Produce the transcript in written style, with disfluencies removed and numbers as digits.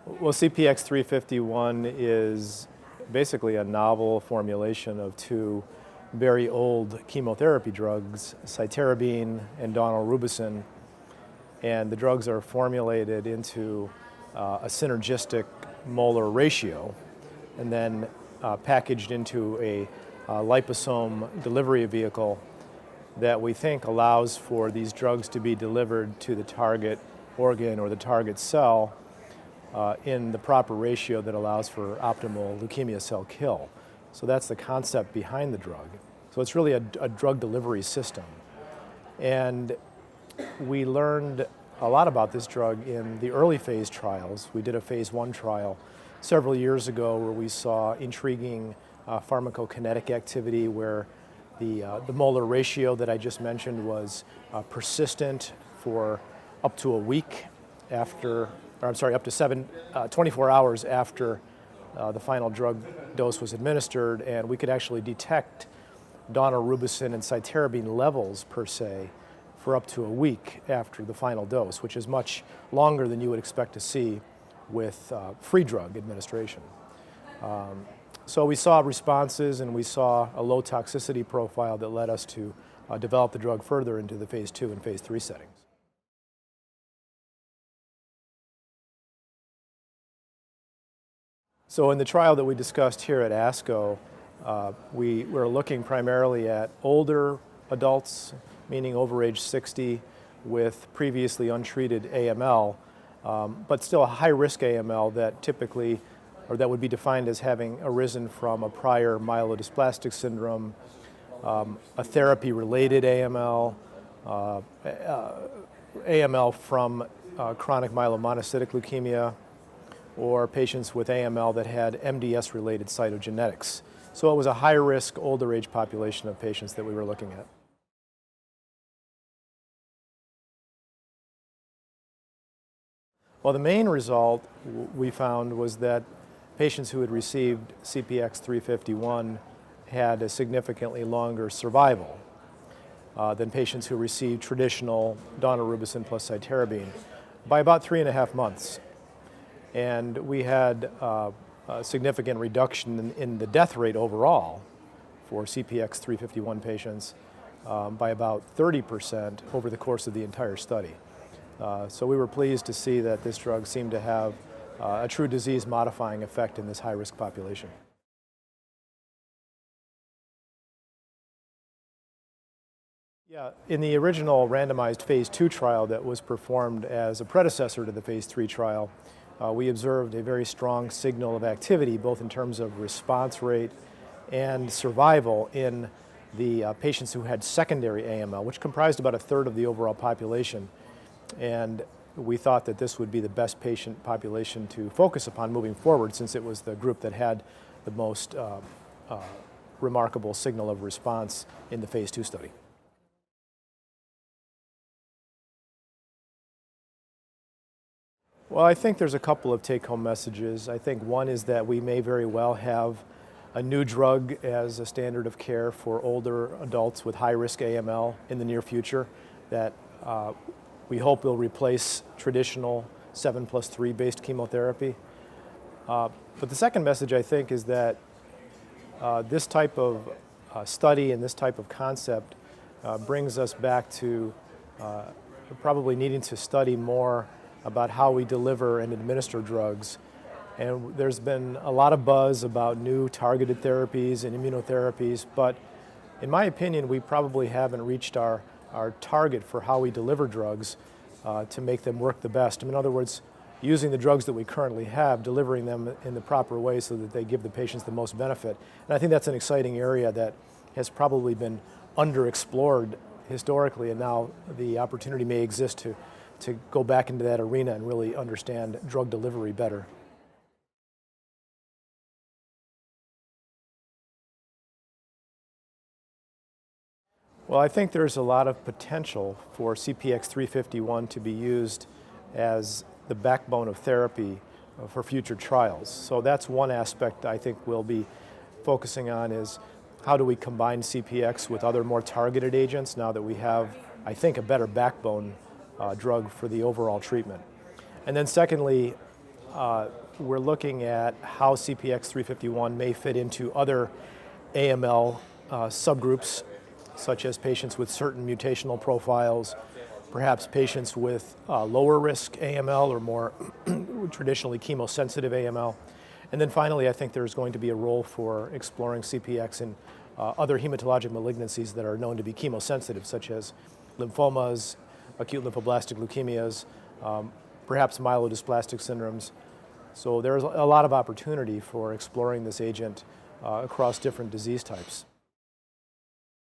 Well, CPX-351 is basically a novel formulation of two very old chemotherapy drugs, cytarabine and daunorubicin, and the drugs are formulated into a synergistic molar ratio and then packaged into a liposome delivery vehicle that we think allows for these drugs to be delivered to the target organ or the target cell in the proper ratio that allows for optimal leukemia cell kill. So that's the concept behind the drug. So it's really a drug delivery system. And we learned a lot about this drug in the early phase trials. We did a phase 1 trial several years ago where we saw intriguing pharmacokinetic activity where the molar ratio that I just mentioned was persistent for up to a week after, or I'm sorry, up to 24 hours after the final drug dose was administered, and we could actually detect daunorubicin and cytarabine levels per se for up to a week after the final dose, which is much longer than you would expect to see with free drug administration. So we saw responses and we saw a low toxicity profile that led us to develop the drug further into the phase 2 and phase 3 settings. So in the trial that we discussed here at ASCO, we were looking primarily at older adults, meaning over age 60, with previously untreated AML, but still a high-risk AML that typically, or that would be defined as having arisen from a prior myelodysplastic syndrome, a therapy-related AML, AML from chronic myelomonocytic leukemia, or patients with AML that had MDS-related cytogenetics. So it was a high-risk, older age population of patients that we were looking at. Well, the main result we found was that patients who had received CPX-351 had a significantly longer survival than patients who received traditional daunorubicin plus cytarabine by about 3.5 months. And we had a significant reduction in the death rate overall for CPX-351 patients by about 30% over the course of the entire study. So we were pleased to see that this drug seemed to have a true disease-modifying effect in this high-risk population. Yeah, in the original randomized phase 2 trial that was performed as a predecessor to the phase 3 trial, we observed a very strong signal of activity, both in terms of response rate and survival in the patients who had secondary AML, which comprised about 1/3 of the overall population. And we thought that this would be the best patient population to focus upon moving forward, since it was the group that had the most remarkable signal of response in the phase 2 study. Well, I think there's a couple of take-home messages. I think one is that we may very well have a new drug as a standard of care for older adults with high-risk AML in the near future that we hope will replace traditional 7+3 based chemotherapy. But the second message, I think, is that this type of study and this type of concept brings us back to probably needing to study more about how we deliver and administer drugs. And there's been a lot of buzz about new targeted therapies and immunotherapies, but in my opinion, we probably haven't reached our target for how we deliver drugs to make them work the best. In other words, using the drugs that we currently have, delivering them in the proper way so that they give the patients the most benefit. And I think that's an exciting area that has probably been underexplored historically, and now the opportunity may exist to go back into that arena and really understand drug delivery better. Well, I think there's a lot of potential for CPX-351 to be used as the backbone of therapy for future trials. So that's one aspect I think we'll be focusing on, is how do we combine CPX with other more targeted agents now that we have, I think, a better backbone drug for the overall treatment. And then secondly, we're looking at how CPX-351 may fit into other AML subgroups, such as patients with certain mutational profiles, perhaps patients with lower risk AML or more traditionally chemosensitive AML. And then finally, I think there's going to be a role for exploring CPX in other hematologic malignancies that are known to be chemosensitive, such as lymphomas, acute lymphoblastic leukemias, perhaps myelodysplastic syndromes. So there's a lot of opportunity for exploring this agent across different disease types.